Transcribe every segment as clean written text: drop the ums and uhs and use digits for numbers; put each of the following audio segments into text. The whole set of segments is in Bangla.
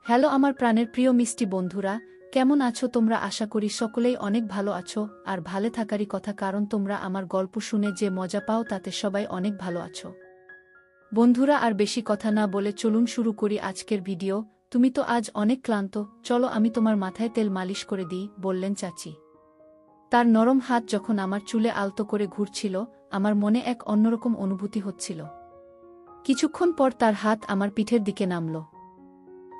হ্যালো আমার প্রাণের প্রিয় মিষ্টি বন্ধুরা, কেমন আছো তোমরা? আশা করি সকলেই অনেক ভালো আছো, আর ভালো থাকারই কথা, কারণ তোমরা আমার গল্প শুনে যে মজা পাও তাতে সবাই অনেক ভালো আছো। বন্ধুরা, আর বেশি কথা না বলে চলুন শুরু করি আজকের ভিডিও। তুমি তো আজ অনেক ক্লান্ত, চলো আমি তোমার মাথায় তেল মালিশ করে দিই, বললেন চাচি। তার নরম হাত যখন আমার চুলে আলতো করে ঘুরছিল, আমার মনে এক অন্যরকম অনুভূতি হচ্ছিল। কিছুক্ষণ পর তার হাত আমার পিঠের দিকে নামল।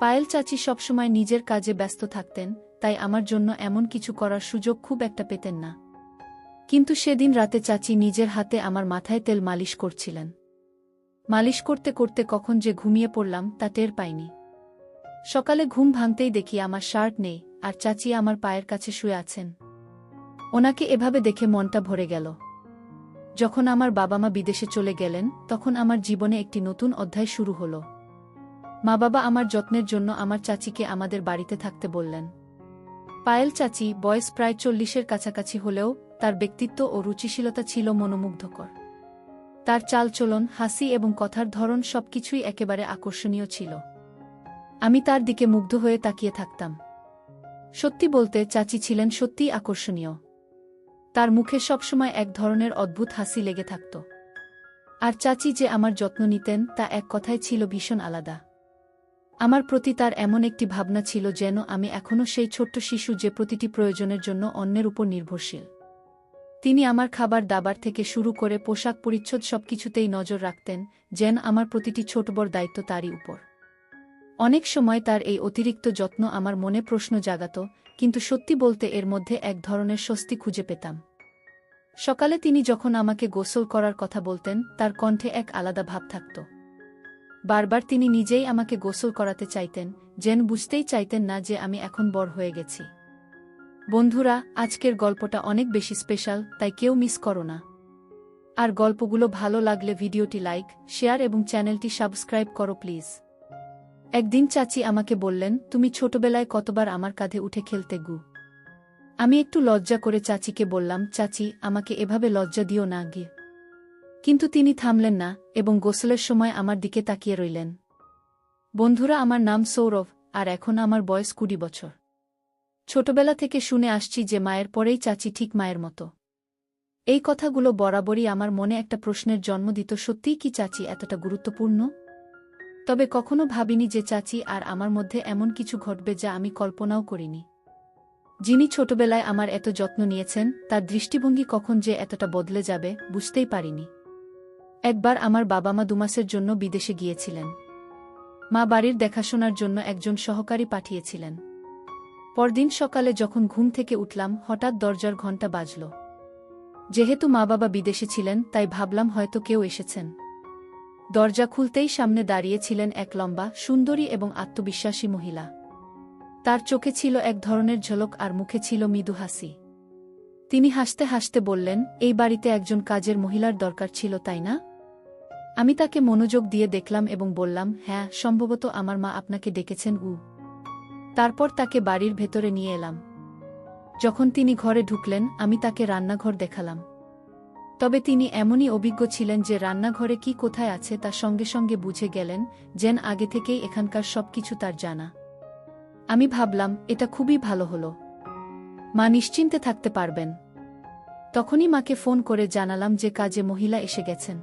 পায়েল চাচি সবসময় নিজের কাজে ব্যস্ত থাকতেন, তাই আমার জন্য এমন কিছু করার সুযোগ খুব একটা পেতেন না। কিন্তু সেদিন রাতে চাচি নিজের হাতে আমার মাথায় তেল মালিশ করছিলেন। মালিশ করতে করতে কখন যে ঘুমিয়ে পড়লাম তা টের পাইনি। সকালে ঘুম ভাঙতেই দেখি আমার শার্ট নেই, আর চাচি আমার পায়ের কাছে শুয়ে আছেন। ওনাকে এভাবে দেখে মনটা ভরে গেল। যখন আমার বাবা মা বিদেশে চলে গেলেন, তখন আমার জীবনে একটি নতুন অধ্যায় শুরু হলো। মা বাবা আমার যত্নের জন্য আমার চাচিকে আমাদের বাড়িতে থাকতে বললেন। পায়েল চাচি বয়স প্রায় 40-এর কাছাকাছি হলেও তার ব্যক্তিত্ব ও রুচিশীলতা ছিল মনোমুগ্ধকর। তার চালচলন, হাসি এবং কথার ধরন সবকিছুই একেবারে আকর্ষণীয় ছিল। আমি তার দিকে মুগ্ধ হয়ে তাকিয়ে থাকতাম। সত্যি বলতে চাচি ছিলেন সত্যিই আকর্ষণীয়। তার মুখে সবসময় এক ধরনের অদ্ভুত হাসি লেগে থাকত। আর চাচি যে আমার যত্ন নিতেন তা এক কথায় ছিল ভীষণ আলাদা। আমার প্রতি তার এমন একটি ভাবনা ছিল যেন আমি এখনও সেই ছোট্ট শিশু যে প্রতিটি প্রয়োজনের জন্য অন্যের উপর নির্ভরশীল। তিনি আমার খাবার দাবার থেকে শুরু করে পোশাক পরিচ্ছদ সবকিছুতেই নজর রাখতেন, যেন আমার প্রতিটি ছোট বড় দায়িত্ব তারই উপর। অনেক সময় তার এই অতিরিক্ত যত্ন আমার মনে প্রশ্ন জাগাত, কিন্তু সত্যি বলতে এর মধ্যে এক ধরনের স্বস্তি খুঁজে পেতাম। সকালে তিনি যখন আমাকে গোসল করার কথা বলতেন, তার কণ্ঠে এক আলাদা ভাব থাকত। বারবার তিনি নিজেই আমাকে গোসল করাতে চাইতেন, যেন বুঝতেই চাইতেন না যে আমি এখন বড় হয়ে গেছি। বন্ধুরা, আজকের গল্পটা অনেক বেশি স্পেশাল, তাই কেউ মিস করো না। আর গল্পগুলো ভালো লাগলে ভিডিওটি লাইক, শেয়ার এবং চ্যানেলটি সাবস্ক্রাইব করো প্লিজ। একদিন চাচি আমাকে বললেন, তুমি ছোটবেলায় কতবার আমার কাঁধে উঠে খেলতে গু। আমি একটু লজ্জা করে চাচিকে বললাম, চাচি আমাকে এভাবে লজ্জা দিও না গিয়ে। কিন্তু তিনি থামলেন না এবং গোসলের সময় আমার দিকে তাকিয়ে রইলেন। বন্ধুরা, আমার নাম সৌরভ, আর এখন আমার বয়স 20 বছর। ছোটবেলা থেকে শুনে আসছি যে মায়ের পরেই চাচি ঠিক মায়ের মতো। এই কথাগুলো বরাবরই আমার মনে একটা প্রশ্নের জন্ম দিত, সত্যিই কি চাচি এতটা গুরুত্বপূর্ণ? তবে কখনো ভাবিনি যে চাচি আর আমার মধ্যে এমন কিছু ঘটবে যা আমি কল্পনাও করিনি। যিনি ছোটবেলায় আমার এত যত্ন নিয়েছেন, তার দৃষ্টিভঙ্গি কখন যে এতটা বদলে যাবে বুঝতেই পারিনি। একবার আমার বাবা মা 2 মাসের জন্য বিদেশে গিয়েছিলেন। মা বাড়ির দেখাশোনার জন্য একজন সহকারী পাঠিয়েছিলেন। পরদিন সকালে যখন ঘুম থেকে উঠলাম, হঠাৎ দরজার ঘণ্টা বাজল। যেহেতু মা বাবা বিদেশে ছিলেন, তাই ভাবলাম হয়তো কেউ এসেছেন। দরজা খুলতেই সামনে দাঁড়িয়েছিলেন এক লম্বা, সুন্দরী এবং আত্মবিশ্বাসী মহিলা। তার চোখে ছিল এক ধরনের ঝলক আর মুখে ছিল মৃদু হাসি। তিনি হাসতে হাসতে বললেন, এই বাড়িতে একজন কাজের মহিলার দরকার ছিল, তাই না? আমি তাকে মনোযোগ দিয়ে দেখলাম এবং বললাম, হ্যাঁ, সম্ভবত আমার মা আপনাকে ডেকেছেন। তারপর তাকে বাড়ির ভেতরে নিয়ে এলাম। যখন তিনি ঘরে ঢুকলেন, আমি তাকে রান্নাঘর দেখালাম। তবে তিনি এমনই অভিজ্ঞ ছিলেন যে রান্নাঘরে কি কোথায় আছে তা সঙ্গে সঙ্গে বুঝে গেলেন, যেন আগে থেকেই এখানকার সবকিছু তার জানা। আমি ভাবলাম, এটা খুবই ভালো হলো। মা নিশ্চিন্তে থাকতে পারবেন। তখনই মাকে ফোন করে জানালাম যে কাজে মহিলা এসে গেছেন।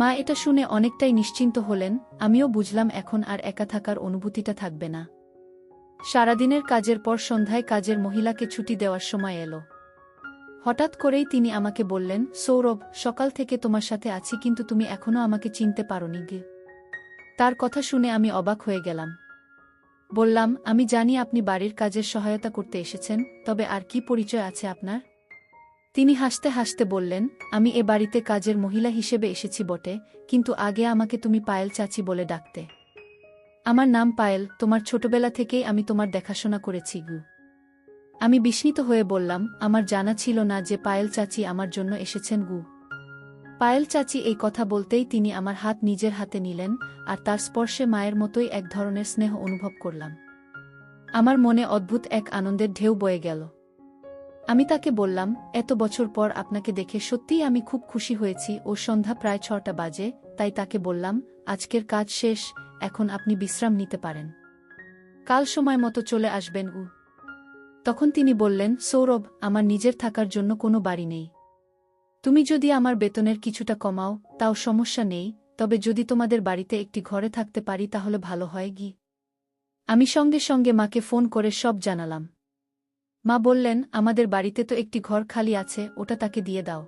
মা এটা শুনে অনেকটাই নিশ্চিন্ত হলেন। আমিও বুঝলাম এখন আর একা থাকার অনুভূতিটা থাকবে না। সারাদিনের কাজের পর সন্ধ্যায় কাজের মহিলাকে ছুটি দেওয়ার সময় এলো। হঠাৎ করেই তিনি আমাকে বললেন, সৌরভ, সকাল থেকে তোমার সাথে আছি, কিন্তু তুমি এখনও আমাকে চিনতে পারোনি গে। তার কথা শুনে আমি অবাক হয়ে গেলাম। বললাম, আমি জানি আপনি বাড়ির কাজের সহায়তা করতে এসেছেন, তবে আর কি পরিচয় আছে আপনার? তিনি হাসতে হাসতে বললেন, আমি এ বাড়িতে কাজের মহিলা হিসেবে এসেছি বটে, কিন্তু আগে আমাকে তুমি পায়েল চাচি বলে ডাকতে। আমার নাম পায়েল, তোমার ছোটবেলা থেকেই আমি তোমার দেখাশোনা করেছি গু। আমি বিস্মিত হয়ে বললাম, আমার জানা ছিল না যে পায়েল চাচি আমার জন্য এসেছেন গু। পায়েল চাচি এই কথা বলতেই তিনি আমার হাত নিজের হাতে নিলেন, আর তার স্পর্শে মায়ের মতোই এক ধরনের স্নেহ অনুভব করলাম। আমার মনে অদ্ভুত এক আনন্দের ঢেউ বয়ে গেল। আমি তাকে বললাম, এত বছর পর আপনাকে দেখে সত্যিই আমি খুব খুশি হয়েছি। ও সন্ধ্যা প্রায় 6টা বাজে, তাই তাকে বললাম, আজকের কাজ শেষ, এখন আপনি বিশ্রাম নিতে পারেন। কাল সময় মতো চলে আসবেন। তখন তিনি বললেন, সৌরভ, আমার নিজের থাকার জন্য কোনো বাড়ি নেই। তুমি যদি আমার বেতনের কিছুটা কমাও তাও সমস্যা নেই, তবে যদি তোমাদের বাড়িতে একটি ঘরে থাকতে পারি তাহলে ভালো হয় গি। আমি সঙ্গে সঙ্গে মাকে ফোন করে সব জানালাম। মা বললেন, আমাদের বাড়িতে তো একটি ঘর খালি আছে, ওটা তাকে দিয়ে দাও।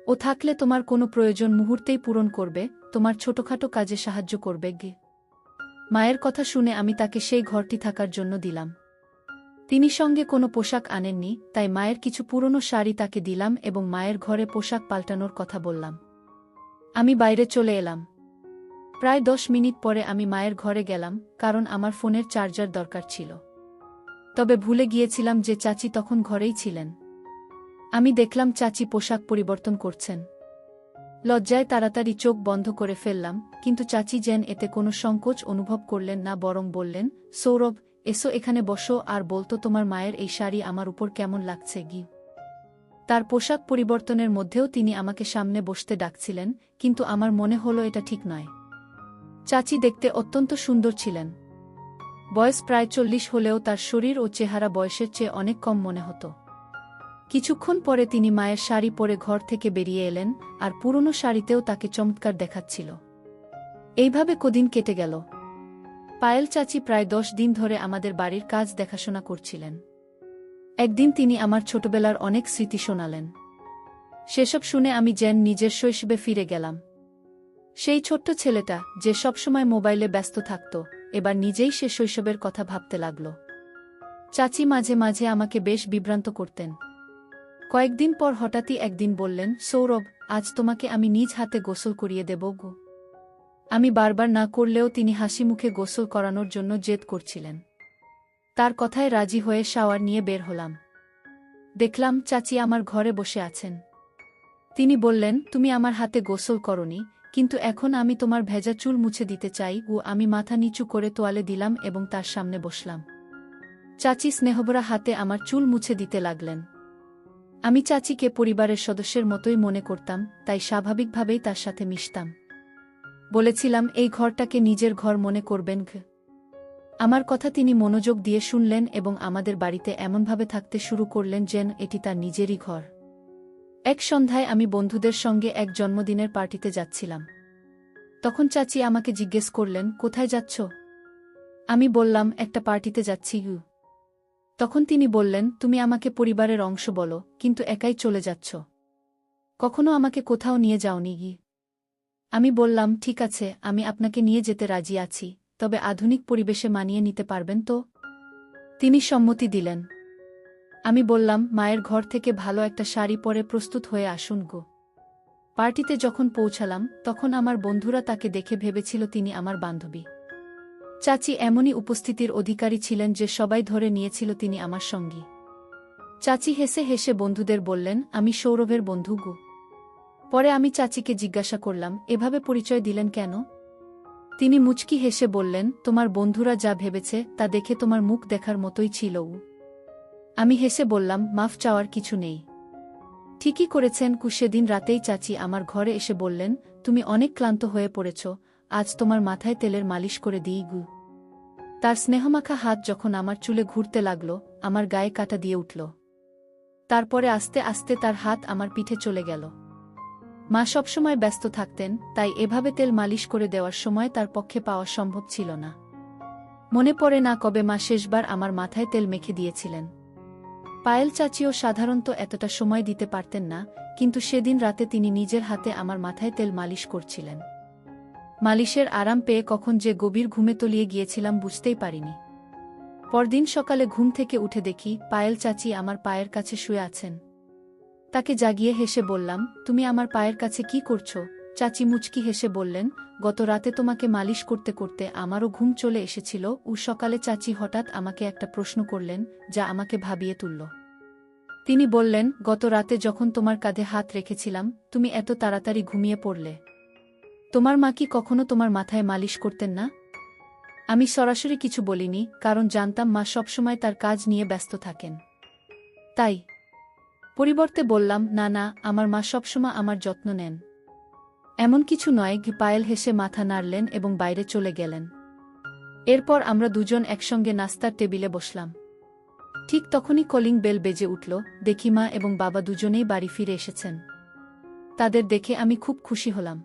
ও থাকলে তোমার কোনো প্রয়োজন মুহূর্তেই পূরণ করবে, তোমার ছোটখাটো কাজে সাহায্য করবে গে। মায়ের কথা শুনে আমি তাকে সেই ঘরটি থাকার জন্য দিলাম। তিনি সঙ্গে কোনো পোশাক আনেননি, তাই মায়ের কিছু পুরনো শাড়ি তাকে দিলাম এবং মায়ের ঘরে পোশাক পাল্টানোর কথা বললাম। আমি বাইরে চলে এলাম। প্রায় 10 মিনিট পরে আমি মায়ের ঘরে গেলাম, কারণ আমার ফোনের চার্জার দরকার ছিল। তবে ভুলে গিয়েছিলাম যে চাচি তখন ঘরেই ছিলেন। আমি দেখলাম চাচি পোশাক পরিবর্তন করছেন। লজ্জায় তাড়াতাড়ি চোখ বন্ধ করে ফেললাম, কিন্তু চাচি যেন এতে কোনো সংকোচ অনুভব করলেন না, বরং বললেন, সৌরভ, এসো এখানে বসো আর বলতো তোমার মায়ের এই শাড়ি আমার উপর কেমন লাগছে গি। তার পোশাক পরিবর্তনের মধ্যেও তিনি আমাকে সামনে বসতে ডাকছিলেন, কিন্তু আমার মনে হলো এটা ঠিক নয়। চাচি দেখতে অত্যন্ত সুন্দর ছিলেন। বয়স প্রায় 40 হলেও তার শরীর ও চেহারা বয়সের চেয়ে অনেক কম মনে হতো। কিছুক্ষণ পরে তিনি মায়ের শাড়ি পরে ঘর থেকে বেরিয়ে এলেন, আর পুরনো শাড়িতেও তাকে চমৎকার দেখাচ্ছিল। এইভাবে কদিন কেটে গেল। পায়েল চাচি প্রায় 10 দিন ধরে আমাদের বাড়ির কাজ দেখাশোনা করছিলেন। একদিন তিনি আমার ছোটবেলার অনেক স্মৃতি শোনালেন। সেসব শুনে আমি যেন নিজের শৈশবে ফিরে গেলাম। সেই ছোট্ট ছেলেটা যে সবসময় মোবাইলে ব্যস্ত থাকত, এবার নিজেই সে শৈশবের কথা ভাবতে লাগল। চাচি মাঝে মাঝে আমাকে বেশ বিভ্রান্ত করতেন। কয়েকদিন পর হঠাৎই একদিন বললেন, সৌরভ, আজ তোমাকে আমি নিজ হাতে গোসল করিয়ে দেব গো। আমি বারবার না করলেও তিনি হাসি মুখে গোসল করানোর জন্য জেদ করছিলেন। তার কথায় রাজি হয়ে শাওয়ার নিয়ে বের হলাম। দেখলাম চাচি আমার ঘরে বসে আছেন। তিনি বললেন, তুমি আমার হাতে গোসল করনি, কিন্তু এখন আমি তোমার ভেজা চুল মুছে দিতে চাই। আমি মাথা নিচু করে তোয়ালে দিলাম এবং তার সামনে বসলাম। চাচি স্নেহভরা হাতে আমার চুল মুছে দিতে লাগলেন। আমি চাচিকে পরিবারের সদস্যের মতোই মনে করতাম, তাই স্বাভাবিকভাবেই তার সাথে মিশতাম। বলেছিলাম, এই ঘরটাকে নিজের ঘর মনে করবেন। আমার কথা তিনি মনোযোগ দিয়ে শুনলেন এবং আমাদের বাড়িতে এমনভাবে থাকতে শুরু করলেন যেন এটি তার নিজেরই ঘর। এক সন্ধ্যায় আমি বন্ধুদের সঙ্গে এক জন্মদিনের পার্টিতে যাচ্ছিলাম। তখন চাচি আমাকে জিজ্ঞেস করলেন, কোথায় যাচ্ছ? আমি বললাম, একটা পার্টিতে যাচ্ছি। তখন তিনি বললেন, তুমি আমাকে পরিবারের অংশ বলো, কিন্তু একাই চলে যাচ্ছ। কখনো আমাকে কোথাও নিয়ে যাওনি গি। আমি বললাম, ঠিক আছে, আমি আপনাকে নিয়ে যেতে রাজি আছি, তবে আধুনিক পরিবেশে মানিয়ে নিতে পারবেন তো? তিনি সম্মতি দিলেন। আমি বললাম, মায়ের ঘর থেকে ভালো একটা শাড়ি পরে প্রস্তুত হয়ে আসুন গো। পার্টিতে যখন পৌঁছালাম তখন আমার বন্ধুরা তাকে দেখে ভেবেছিল তিনি আমার বান্ধবী। চাচি এমনই উপস্থিতির অধিকারী ছিলেন যে সবাই ধরে নিয়েছিল তিনি আমার সঙ্গী। চাচি হেসে হেসে বন্ধুদের বললেন, আমি সৌরভের বন্ধু গো। পরে আমি চাচিকে জিজ্ঞাসা করলাম, এভাবে পরিচয় দিলেন কেন? তিনি মুচকি হেসে বললেন, তোমার বন্ধুরা যা ভেবেছে তা দেখে তোমার মুখ দেখার মতোই ছিল। আমি হেসে বললাম, মাফ চাওয়ার কিছু নেই। ঠিকই করেছেন। সেদিন রাতেই চাচি আমার ঘরে এসে বললেন, তুমি অনেক ক্লান্ত হয়ে পড়েছ, আজ তোমার মাথায় তেলের মালিশ করে দিই গু। তার স্নেহমাখা হাত যখন আমার চুলে ঘুরতে লাগল, আমার গায়ে কাঁটা দিয়ে উঠল। তারপরে আস্তে আস্তে তার হাত আমার পিঠে চলে গেল। মা সবসময় ব্যস্ত থাকতেন, তাই এভাবে তেল মালিশ করে দেওয়ার সময় তার পক্ষে পাওয়া সম্ভব ছিল না। মনে পড়ে না কবে মা শেষবার আমার মাথায় তেল মেখে দিয়েছিলেন। পায়েল চাচিও সাধারণত এতটা সময় দিতে পারতেন না, কিন্তু সেদিন রাতে তিনি নিজের হাতে আমার মাথায় তেল মালিশ করছিলেন। মালিশের আরাম পেয়ে কখন যে গভীর ঘুমে তলিয়ে গিয়েছিলাম বুঝতেই পারিনি। পরদিন সকালে ঘুম থেকে উঠে দেখি পায়েল চাচি আমার পায়ের কাছে শুয়ে আছেন। তাকে জাগিয়ে হেসে বললাম, তুমি আমার পায়ের কাছে কি করছো? চাচি মুচকি হেসে বললেন, গত রাতে তোমাকে মালিশ করতে করতে আমারও ঘুম চলে এসেছিল। সকালে চাচি হঠাৎ আমাকে একটা প্রশ্ন করলেন, যা আমাকে ভাবিয়ে তুলল। তিনি বললেন, গত রাতে যখন তোমার কাঁধে হাত রেখেছিলাম তুমি এত তাড়াতাড়ি ঘুমিয়ে পড়লে। তোমার মা কি কখনো তোমার মাথায় মালিশ করতেন না? আমি সরাসরি কিছু বলিনি, কারণ জানতাম মা সবসময় তার কাজ নিয়ে ব্যস্ত থাকেন। তাই পরিবর্তে বললাম, না না, আমার মা সবসময় আমার যত্ন নেন। এমন কিছু নয়। পায়েল হেসে মাথা নাড়লেন এবং বাইরে চলে গেলেন। এরপর আমরা দুজন একসঙ্গে নাস্তার টেবিলে বসলাম। ঠিক তখনই কলিং বেল বেজে উঠল। দেখি মা এবং বাবা দুজনেই বাড়ি ফিরে এসেছেন। তাদের দেখে আমি খুব খুশি হলাম।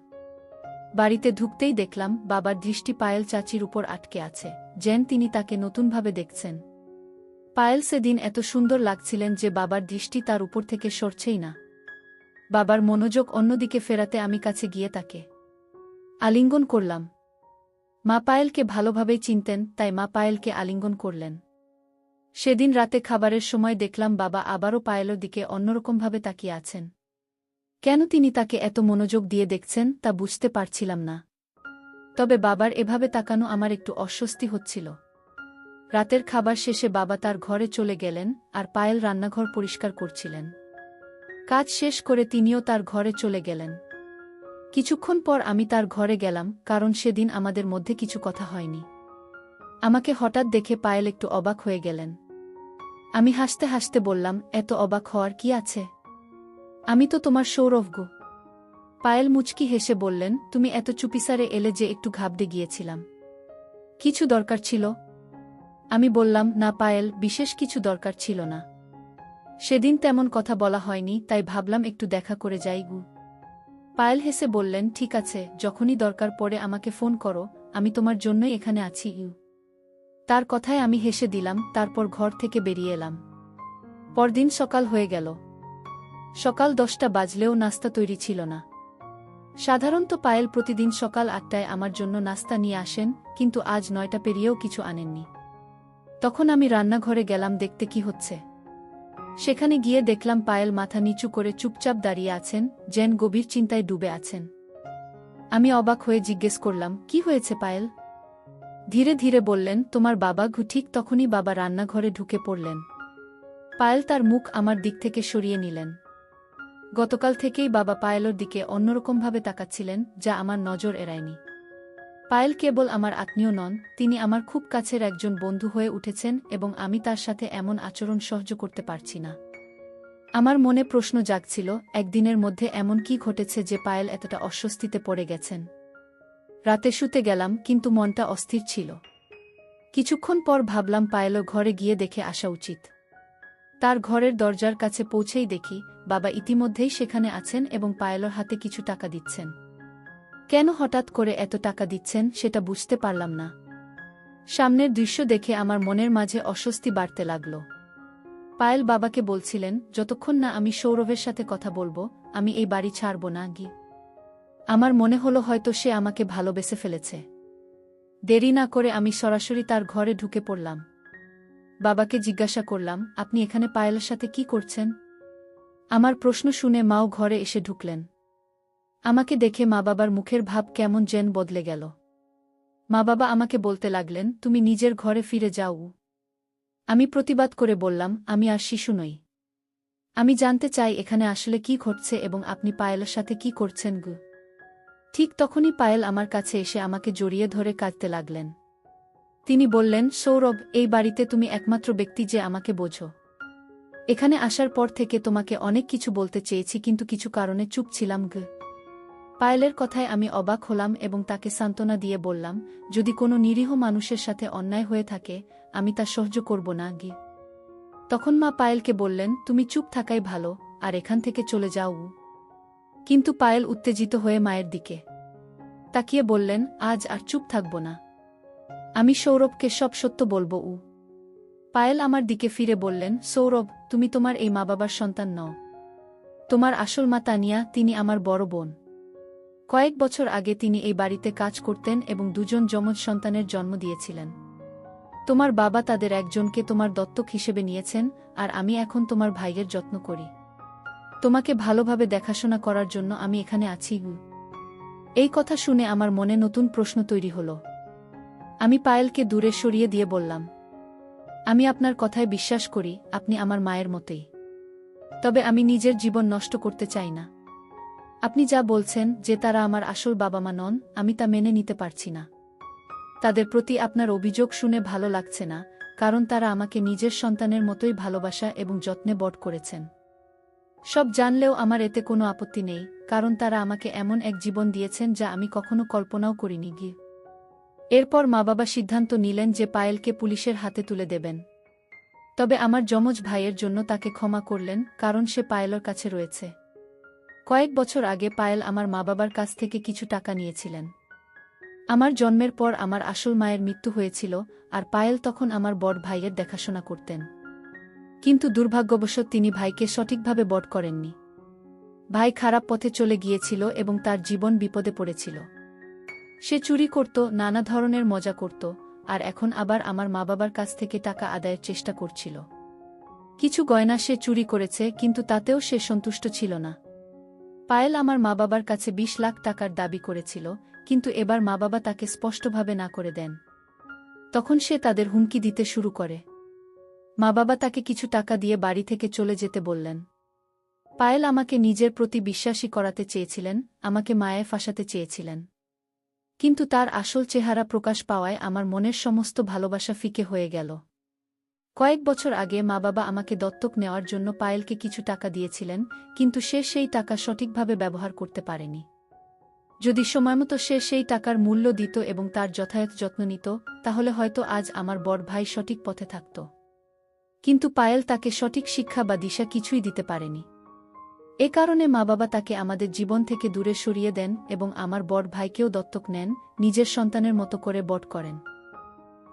বাড়িতে ঢুকতেই দেখলাম বাবার দৃষ্টি পায়েল চাচির উপর আটকে আছে, যেন তিনি তাকে নতুনভাবে দেখছেন। পায়েল সেদিন এত সুন্দর লাগছিলেন যে বাবার দৃষ্টি তার উপর থেকে সরছেই না। বাবার মনোযোগ অন্যদিকে ফেরাতে আমি কাছে গিয়ে তাকে আলিঙ্গন করলাম। মা পায়েলকে ভালোভাবেই চিনতেন, তাই মা পায়েলকে আলিঙ্গন করলেন। সেদিন রাতে খাবারের সময় দেখলাম বাবা আবারও পায়েলের দিকে অন্যরকমভাবে তাকিয়ে আছেন। কেন তিনি তাকে এত মনোযোগ দিয়ে দেখছেন তা বুঝতে পারছিলাম না। তবে বাবার এভাবে তাকানো আমার একটু অস্বস্তি হচ্ছিল। রাতের খাবার শেষে বাবা তার ঘরে চলে গেলেন, আর পায়েল রান্নাঘর পরিষ্কার করছিলেন। কাজ শেষ করে তিনিও তার ঘরে চলে গেলেন। কিছুক্ষণ পর আমি তার ঘরে গেলাম, কারণ সেদিন আমাদের মধ্যে কিছু কথা হয়নি। আমাকে হঠাৎ দেখে পায়েল একটু অবাক হয়ে গেলেন। আমি হাসতে হাসতে বললাম, এত অবাক হওয়ার কি আছে? আমি তো তোমার সৌরভ গো। পায়েল মুচকি হেসে বললেন, তুমি এত চুপিসারে এলে যে একটু ঘাবড়ে গিয়েছিলাম। কিছু দরকার ছিল? আমি বললাম, না পায়েল, বিশেষ কিছু দরকার ছিল না। সেদিন তেমন কথা বলা হয়নি, তাই ভাবলাম একটু দেখা করে যাই গু। পায়েল হেসে বললেন, ঠিক আছে, যখনই দরকার পড়ে আমাকে ফোন করো, আমি তোমার জন্যই এখানে আছি ইউ। তার কথায় আমি হেসে দিলাম, তারপর ঘর থেকে বেরিয়ে এলাম। পরদিন সকাল হয়ে গেল। সকাল 10টা বাজলেও নাস্তা তৈরি ছিল না। সাধারণত পায়েল প্রতিদিন সকাল 8টায় আমার জন্য নাস্তা নিয়ে আসেন, কিন্তু আজ 9টা পেরিয়েও কিছু আনেননি। তখন আমি রান্নাঘরে গেলাম দেখতে কি হচ্ছে। সেখানে গিয়ে দেখলাম পায়েল মাথা নিচু করে চুপচাপ দাঁড়িয়ে আছেন, যেন গভীর চিন্তায় ডুবে আছেন। আমি অবাক হয়ে জিজ্ঞেস করলাম, কি হয়েছে পায়েল? ধীরে ধীরে বললেন, তোমার বাবা ঘু। ঠিক তখনই বাবা রান্নাঘরে ঢুকে পড়লেন। পায়েল তার মুখ আমার দিক থেকে সরিয়ে নিলেন। গতকাল থেকেই বাবা পায়েলের দিকে অন্যরকমভাবে তাকাচ্ছিলেন, যা আমার নজর এড়ায়নি। পায়েল কেবল আমার আত্মীয় নন, তিনি আমার খুব কাছের একজন বন্ধু হয়ে উঠেছেন এবং আমি তার সাথে এমন আচরণ সহ্য করতে পারছি না। আমার মনে প্রশ্ন জাগছিল, একদিনের মধ্যে এমন কি ঘটেছে যে পায়েল এতটা অস্বস্তিতে পড়ে গেছেন। রাতে শুতে গেলাম, কিন্তু মনটা অস্থির ছিল। কিছুক্ষণ পর ভাবলাম পায়েলও ঘরে গিয়ে দেখে আসা উচিত। তার ঘরের দরজার কাছে পৌঁছেই দেখি বাবা ইতিমধ্যেই সেখানে আছেন এবং পায়েলের হাতে কিছু টাকা দিচ্ছেন। কেন হঠাৎ করে এত টাকা দিচ্ছেন সেটা বুঝতে পারলাম না। সামনের দৃশ্য দেখে আমার মনের মাঝে অস্বস্তি বাড়তে লাগল। পায়েল বাবাকে বলছিলেন, যতক্ষণ না আমি সৌরভের সাথে কথা বলবো, আমি এই বাড়ি ছাড়ব না গি। আমার মনে হলো হয়তো সে আমাকে ভালোবেসে ফেলেছে। দেরি না করে আমি সরাসরি তার ঘরে ঢুকে পড়লাম। বাবাকে জিজ্ঞাসা করলাম, আপনি এখানে পায়েলের সাথে কি করছেন? আমার প্রশ্ন শুনে মাও ঘরে এসে ঢুকলেন। আমাকে দেখে মা বাবার মুখের ভাব কেমন যেন বদলে গেল। মা বাবা আমাকে বলতে লাগলেন, তুমি নিজের ঘরে ফিরে যাও। আমি প্রতিবাদ করে বললাম, আমি আর শিশু নই। আমি জানতে চাই এখানে আসলে কি ঘটছে এবং আপনি পায়েলের সাথে কি করছেন গু। ঠিক তখনই পায়েল আমার কাছে এসে আমাকে জড়িয়ে ধরে কাঁদতে লাগলেন। তিনি বললেন, সৌরভ, এই বাড়িতে তুমি একমাত্র ব্যক্তি যে আমাকে বোঝো। এখানে আসার পর থেকে তোমাকে অনেক কিছু বলতে চেয়েছি, কিন্তু কিছু কারণে চুপ ছিলাম গু। পায়েলের কথায় আমি অবাক হলাম এবং তাকে সান্ত্বনা দিয়ে বললাম, যদি কোনো নিরীহ মানুষের সাথে অন্যায় হয়ে থাকে, আমি তা সহ্য করব না গি। তখন মা পায়েলকে বললেন, তুমি চুপ থাকাই ভালো, আর এখান থেকে চলে যাও। কিন্তু পায়েল উত্তেজিত হয়ে মায়ের দিকে তাকিয়ে বললেন, আজ আর চুপ থাকব না। আমি সৌরভকে সব সত্য বলবো। পায়েল আমার দিকে ফিরে বললেন, সৌরভ, তুমি তোমার এই মা বাবার সন্তান নও। তোমার আসল মা তানিয়া, তিনি আমার বড় বোন। কয়েক বছর আগে তিনি এই বাড়িতে কাজ করতেন এবং দুজন যমজ সন্তানের জন্ম দিয়েছিলেন। তোমার বাবা তাদের একজনকে তোমার দত্তক হিসেবে নিয়েছেন, আর আমি এখন তোমার ভাইয়ের যত্ন করি। তোমাকে ভালোভাবে দেখাশোনা করার জন্য আমি এখানে আছি। এই কথা শুনে আমার মনে নতুন প্রশ্ন তৈরি হলো। আমি পায়েলকে দূরে সরিয়ে দিয়ে বললাম, আমি আপনার কথায় বিশ্বাস করি, আপনি আমার মায়ের মতোই। তবে আমি নিজের জীবন নষ্ট করতে চাই না। আপনি যা বলছেন যে তারা আমার আসল বাবা মা নন, আমি তা মেনে নিতে পারছি না। তাদের প্রতি আপনার অভিযোগ শুনে ভালো লাগছে না, কারণ তারা আমাকে নিজের সন্তানের মতোই ভালোবাসা এবং যত্নে বড় করেছেন। সব জানলেও আমার এতে কোনো আপত্তি নেই, কারণ তারা আমাকে এমন এক জীবন দিয়েছেন যা আমি কখনো কল্পনাও করিনি গি। এরপর মা বাবা সিদ্ধান্ত নিলেন যে পায়েলকে পুলিশের হাতে তুলে দেবেন। তবে আমার যমজ ভাইয়ের জন্য তাকে ক্ষমা করলেন, কারণ সে পায়েলের কাছে রয়েছে। কয়েক বছর আগে পায়েল আমার মা বাবার কাছ থেকে কিছু টাকা নিয়েছিলেন। আমার জন্মের পর আমার আসল মায়ের মৃত্যু হয়েছিল, আর পায়েল তখন আমার বড় ভাইয়ের দেখাশোনা করতেন। কিন্তু দুর্ভাগ্যবশত তিনি ভাইকে সঠিকভাবে বড় করেননি। ভাই খারাপ পথে চলে গিয়েছিল এবং তার জীবন বিপদে পড়েছিল। সে চুরি করত, নানা ধরনের মজা করত, আর এখন আবার আমার মা বাবার কাছ থেকে টাকা আদায়ের চেষ্টা করছিল। কিছু গয়না সে চুরি করেছে, কিন্তু তাতেও সে সন্তুষ্ট ছিল না। পায়েল আমার মা বাবার কাছে 20 লাখ টাকার দাবি করেছিল, কিন্তু এবার মা বাবা তাকে স্পষ্টভাবে না করে দেন। তখন সে তাদের হুমকি দিতে শুরু করে। মা বাবা তাকে কিছু টাকা দিয়ে বাড়ি থেকে চলে যেতে বললেন। পায়েল আমাকে নিজের প্রতি বিশ্বাসী করাতে চেয়েছিলেন, আমাকে মায়ায় ফাঁসাতে চেয়েছিলেন। কিন্তু তার আসল চেহারা প্রকাশ পাওয়ায় আমার মনের সমস্ত ভালোবাসা ফিকে হয়ে গেল। কয়েক বছর আগে মা বাবা আমাকে দত্তক নেওয়ার জন্য পায়েলকে কিছু টাকা দিয়েছিলেন, কিন্তু সে সেই টাকা সঠিকভাবে ব্যবহার করতে পারেনি। যদি সময়মতো সে সেই টাকার মূল্য দিত এবং তার যথাযথ যত্ন নিত, তাহলে হয়তো আজ আমার বড় ভাই সঠিক পথে থাকত। কিন্তু পায়েল তাকে সঠিক শিক্ষা বা দিশা কিছুই দিতে পারেনি। এ কারণে মা বাবা তাকে আমাদের জীবন থেকে দূরে সরিয়ে দেন এবং আমার বড় ভাইকেও দত্তক নেন, নিজের সন্তানের মতো করে বড় করেন।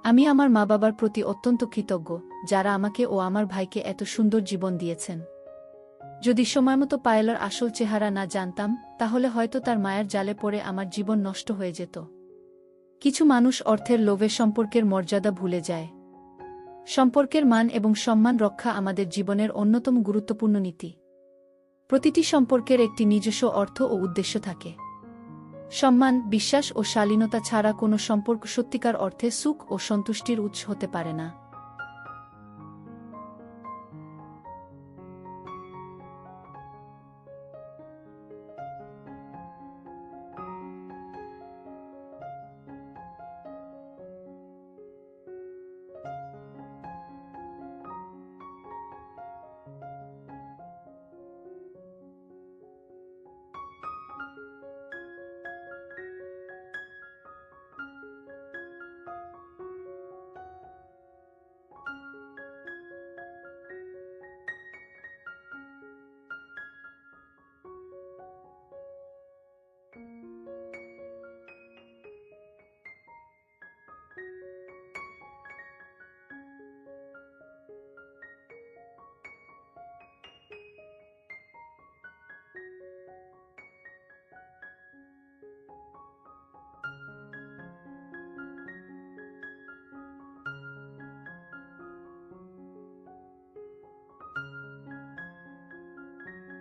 আমি আমার মা বাবার প্রতি অত্যন্ত কৃতজ্ঞ, যারা আমাকে ও আমার ভাইকে এত সুন্দর জীবন দিয়েছেন। যদি সময়মতো পায়েলের আসল চেহারা না জানতাম, তাহলে হয়তো তার মায়ের জালে পড়ে আমার জীবন নষ্ট হয়ে যেত। কিছু মানুষ অর্থের লোভে সম্পর্কের মর্যাদা ভুলে যায়। সম্পর্কের মান এবং সম্মান রক্ষা আমাদের জীবনের অন্যতম গুরুত্বপূর্ণ নীতি। প্রতিটি সম্পর্কের একটি নিজস্ব অর্থ ও উদ্দেশ্য থাকে। সম্মান, বিশ্বাস ও শালীনতা ছাড়া কোনো সম্পর্ক সত্যিকার অর্থে সুখ ও সন্তুষ্টির উৎস হতে পারে না।